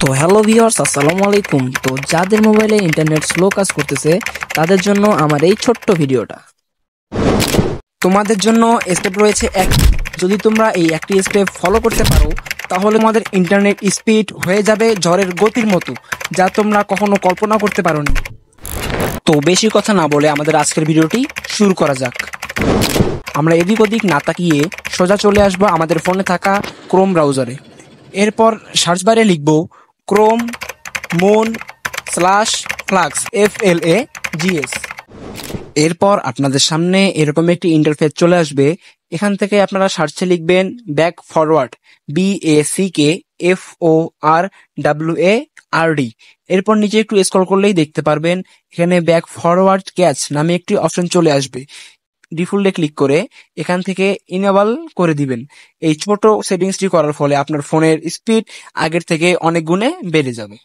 তো hello viewers, আসসালামু আলাইকুম। তো যাদের মোবাইলে ইন্টারনেট স্লো কাজ করতেছে তাদের জন্য আমার এই ছোট্ট ভিডিওটা। তোমাদের জন্য স্টেপ রয়েছে এক। যদি তোমরা এই একটি স্টেপ ফলো করতে পারো তাহলে তোমাদের ইন্টারনেট স্পিড হয়ে যাবে ঝড়ের গতির মতো, যা তোমরা কখনো কল্পনা করতে পারোনি। তো বেশি কথা না বলে আমাদের আজকের ভিডিওটি শুরু করা যাক। আমরা এদিক ওদিক না তাকিয়ে সোজা চলে আসবো আমাদের ফোনে থাকা ক্রোম ব্রাউজারে। এরপর সার্চ বারে লিখব ক্রোম /ফ্লাক্স FLAGS। এরপর আপনাদের সামনে এরকম একটি ইন্টারফেস চলে আসবে। এখান থেকে আপনারা সার্চে লিখবেন ব্যাক ফরওয়ার্ড BACKFORWARD। এরপর নিচে একটু স্ক্রল করলেই দেখতে পারবেন এখানে ব্যাক ফরওয়ার্ড ক্যাচ নামে একটি অপশন চলে আসবে। ডিফল্টে ক্লিক করে এখান থেকে ইনেবল করে দিবেন। এই ছোট সেটিংসটি করার ফলে আপনার ফোনের স্পিড আগের থেকে অনেক গুণে বেড়ে যাবে।